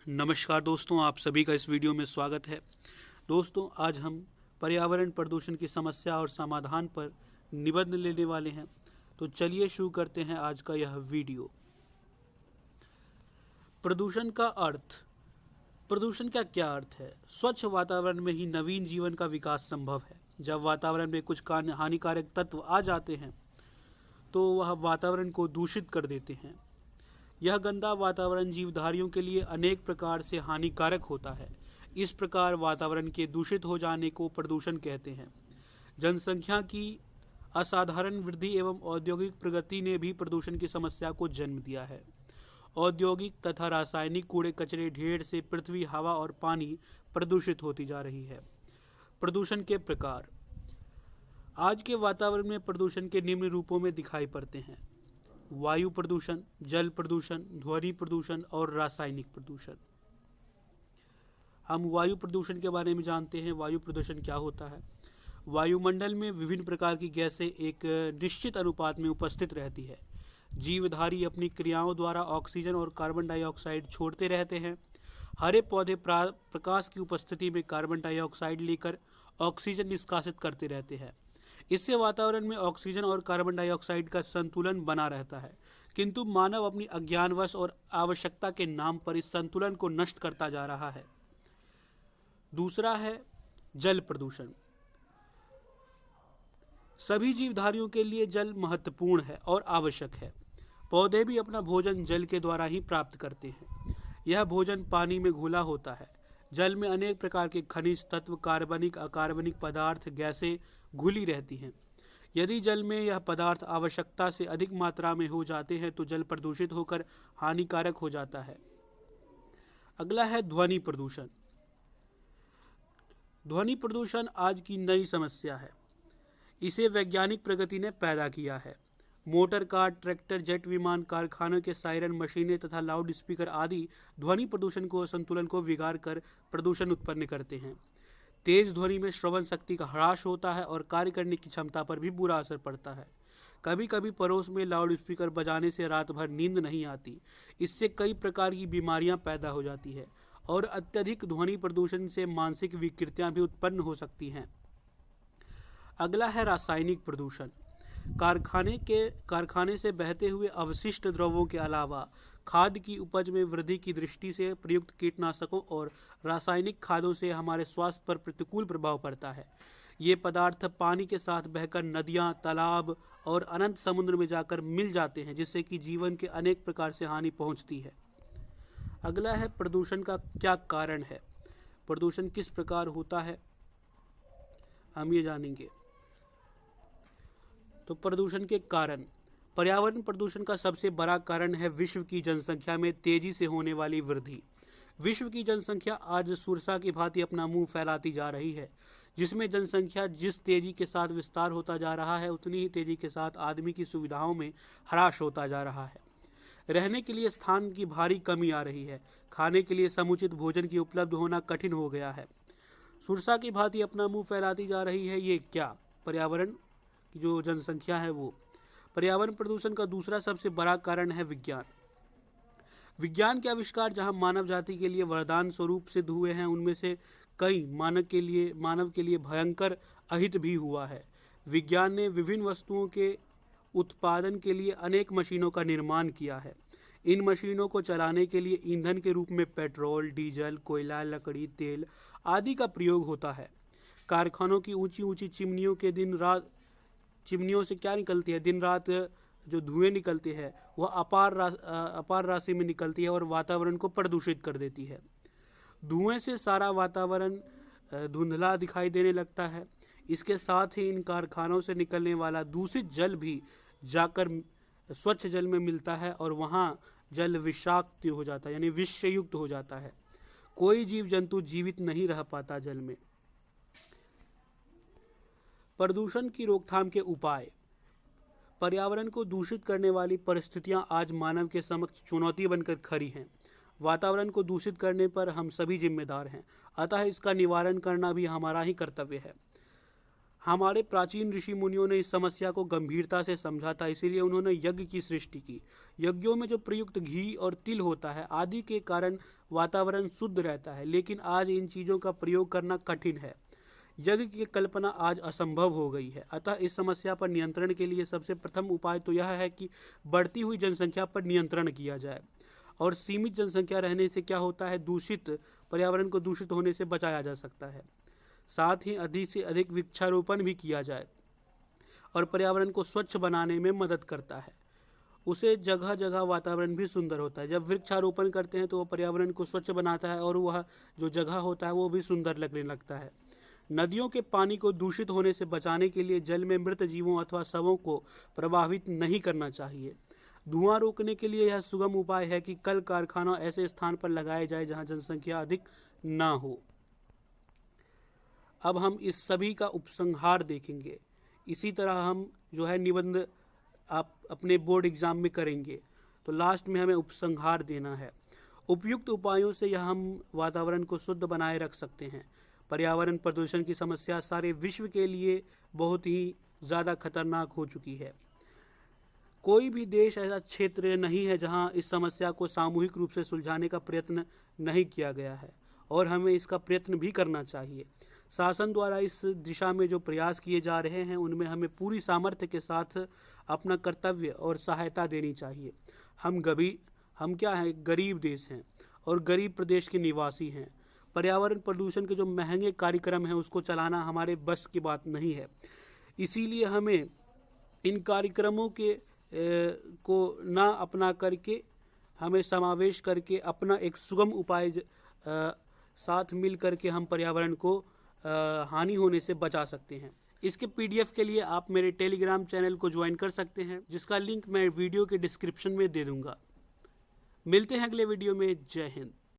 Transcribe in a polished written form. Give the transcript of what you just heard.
नमस्कार दोस्तों, आप सभी का इस वीडियो में स्वागत है। दोस्तों, आज हम पर्यावरण प्रदूषण की समस्या और समाधान पर निबंध लेने वाले हैं। तो चलिए शुरू करते हैं आज का यह वीडियो। प्रदूषण का अर्थ। प्रदूषण का क्या अर्थ है? स्वच्छ वातावरण में ही नवीन जीवन का विकास संभव है। जब वातावरण में कुछ हानिकारक तत्व आ जाते हैं तो वह वातावरण को दूषित कर देते हैं। यह गंदा वातावरण जीवधारियों के लिए अनेक प्रकार से हानिकारक होता है। इस प्रकार वातावरण के दूषित हो जाने को प्रदूषण कहते हैं। जनसंख्या की असाधारण वृद्धि एवं औद्योगिक प्रगति ने भी प्रदूषण की समस्या को जन्म दिया है। औद्योगिक तथा रासायनिक कूड़े कचरे ढेर से पृथ्वी, हवा और पानी प्रदूषित होती जा रही है। प्रदूषण के प्रकार। आज के वातावरण में प्रदूषण के निम्न रूपों में दिखाई पड़ते हैं: वायु प्रदूषण, जल प्रदूषण, ध्वनि प्रदूषण और रासायनिक प्रदूषण। हम वायु प्रदूषण के बारे में जानते हैं। वायु प्रदूषण क्या होता है? वायुमंडल में विभिन्न प्रकार की गैसें एक निश्चित अनुपात में उपस्थित रहती है। जीवधारी अपनी क्रियाओं द्वारा ऑक्सीजन और कार्बन डाइऑक्साइड छोड़ते रहते हैं। हरे पौधे प्रकाश की उपस्थिति में कार्बन डाइऑक्साइड लेकर ऑक्सीजन निष्कासित करते रहते हैं। इससे वातावरण में ऑक्सीजन और कार्बन डाइऑक्साइड का संतुलन बना रहता है, किंतु मानव अपनी अज्ञानवश और आवश्यकता के नाम पर इस संतुलन को नष्ट करता जा रहा है। दूसरा है जल प्रदूषण। सभी जीवधारियों के लिए जल महत्वपूर्ण है और आवश्यक है। पौधे भी अपना भोजन जल के द्वारा ही प्राप्त करते हैं। यह भोजन पानी में घुला होता है। जल में अनेक प्रकार के खनिज तत्व, कार्बनिक, अकार्बनिक पदार्थ, गैसें घुली रहती हैं। यदि जल में यह पदार्थ आवश्यकता से अधिक मात्रा में हो जाते हैं तो जल प्रदूषित होकर हानिकारक हो जाता है। अगला है ध्वनि प्रदूषण। ध्वनि प्रदूषण आज की नई समस्या है। इसे वैज्ञानिक प्रगति ने पैदा किया है। मोटर कार, ट्रैक्टर, जेट विमान, कारखानों के सायरन, मशीनें तथा लाउड स्पीकर आदि ध्वनि प्रदूषण को संतुलन को बिगाड़ कर प्रदूषण उत्पन्न करते हैं। तेज ध्वनि में श्रवण शक्ति का ह्रास होता है और कार्य करने की क्षमता पर भी बुरा असर पड़ता है। कभी कभी पड़ोस में लाउड स्पीकर बजाने से रात भर नींद नहीं आती। इससे कई प्रकार की बीमारियां पैदा हो जाती है और अत्यधिक ध्वनि प्रदूषण से मानसिक विकृतियां भी उत्पन्न हो सकती हैं। अगला है रासायनिक प्रदूषण। कारखाने से बहते हुए अवशिष्ट द्रव्यों के अलावा खाद की उपज में वृद्धि की दृष्टि से प्रयुक्त कीटनाशकों और रासायनिक खादों से हमारे स्वास्थ्य पर प्रतिकूल प्रभाव पड़ता है। ये पदार्थ पानी के साथ बहकर नदियाँ, तालाब और अनंत समुद्र में जाकर मिल जाते हैं, जिससे कि जीवन के अनेक प्रकार से हानि पहुँचती है। अगला है प्रदूषण का क्या कारण है। प्रदूषण किस प्रकार होता है, हम ये जानेंगे। तो प्रदूषण के कारण। पर्यावरण प्रदूषण का सबसे बड़ा कारण है विश्व की जनसंख्या में तेजी से होने वाली वृद्धि। विश्व की जनसंख्या आज सुरसा की भांति अपना मुंह फैलाती जा रही है। जिसमें जनसंख्या जिस तेजी के साथ विस्तार होता जा रहा है, उतनी ही तेजी के साथ आदमी की सुविधाओं में ह्रास होता जा रहा है। रहने के लिए स्थान की भारी कमी आ रही है। खाने के लिए समुचित भोजन की उपलब्ध होना कठिन हो गया है। सुरसा की भांति अपना मुंह फैलाती जा रही है। ये क्या? पर्यावरण की जो जनसंख्या है वो। पर्यावरण प्रदूषण का दूसरा सबसे बड़ा कारण है विज्ञान। विज्ञान के आविष्कार जहां मानव जाति के लिए वरदान स्वरूप सिद्ध हुए हैं, उनमें से कई मानव के लिए भयंकर अहित भी हुआ है। विज्ञान ने विभिन्न वस्तुओं के उत्पादन के लिए अनेक मशीनों का निर्माण किया है। इन मशीनों को चलाने के लिए ईंधन के रूप में पेट्रोल, डीजल, कोयला, लकड़ी, तेल आदि का प्रयोग होता है। कारखानों की ऊंची ऊंची चिमनियों से क्या निकलती है? दिन रात जो धुएं निकलते हैं वह अपार राशि में निकलती है और वातावरण को प्रदूषित कर देती है। धुएं से सारा वातावरण धुंधला दिखाई देने लगता है। इसके साथ ही इन कारखानों से निकलने वाला दूषित जल भी जाकर स्वच्छ जल में मिलता है और वहाँ जल विषाक्त हो जाता है, यानी विषयुक्त हो जाता है। कोई जीव जंतु जीवित नहीं रह पाता जल में। प्रदूषण की रोकथाम के उपाय। पर्यावरण को दूषित करने वाली परिस्थितियां आज मानव के समक्ष चुनौती बनकर खड़ी हैं। वातावरण को दूषित करने पर हम सभी जिम्मेदार हैं, अतः इसका निवारण करना भी हमारा ही कर्तव्य है। हमारे प्राचीन ऋषि मुनियों ने इस समस्या को गंभीरता से समझा था, इसीलिए उन्होंने यज्ञ की सृष्टि की। यज्ञों में जो प्रयुक्त घी और तिल होता है आदि के कारण वातावरण शुद्ध रहता है, लेकिन आज इन चीज़ों का प्रयोग करना कठिन है। यज्ञ की कल्पना आज असंभव हो गई है। अतः इस समस्या पर नियंत्रण के लिए सबसे प्रथम उपाय तो यह है कि बढ़ती हुई जनसंख्या पर नियंत्रण किया जाए। और सीमित जनसंख्या रहने से क्या होता है, पर्यावरण को दूषित होने से बचाया जा सकता है। साथ ही अधिक से अधिक वृक्षारोपण भी किया जाए और पर्यावरण को स्वच्छ बनाने में मदद करता है। उसे जगह जगह वातावरण भी सुंदर होता है। जब वृक्षारोपण करते हैं तो वह पर्यावरण को स्वच्छ बनाता है और वह जो जगह होता है वो भी सुंदर लगने लगता है। नदियों के पानी को दूषित होने से बचाने के लिए जल में मृत जीवों अथवा शवों को प्रवाहित नहीं करना चाहिए। धुआं रोकने के लिए यह सुगम उपाय है कि कल कारखाना ऐसे स्थान पर लगाए जाए जहां जनसंख्या अधिक ना हो। अब हम इस सभी का उपसंहार देखेंगे। इसी तरह हम जो है निबंध आप अपने बोर्ड एग्जाम में करेंगे तो लास्ट में हमें उपसंहार देना है। उपयुक्त उपायों से यह हम वातावरण को शुद्ध बनाए रख सकते हैं। पर्यावरण प्रदूषण की समस्या सारे विश्व के लिए बहुत ही ज़्यादा खतरनाक हो चुकी है। कोई भी देश ऐसा क्षेत्र नहीं है जहां इस समस्या को सामूहिक रूप से सुलझाने का प्रयत्न नहीं किया गया है और हमें इसका प्रयत्न भी करना चाहिए। शासन द्वारा इस दिशा में जो प्रयास किए जा रहे हैं उनमें हमें पूरी सामर्थ्य के साथ अपना कर्तव्य और सहायता देनी चाहिए। हम क्या हैं, गरीब देश हैं और गरीब प्रदेश के निवासी हैं। पर्यावरण प्रदूषण के जो महंगे कार्यक्रम हैं उसको चलाना हमारे बस की बात नहीं है। इसीलिए हमें इन कार्यक्रमों के को ना अपना करके हमें समावेश करके अपना एक सुगम उपाय साथ मिल करके हम पर्यावरण को हानि होने से बचा सकते हैं। इसके PDF के लिए आप मेरे टेलीग्राम चैनल को ज्वाइन कर सकते हैं, जिसका लिंक मैं वीडियो के डिस्क्रिप्शन में दे दूंगा। मिलते हैं अगले वीडियो में। जय हिंद।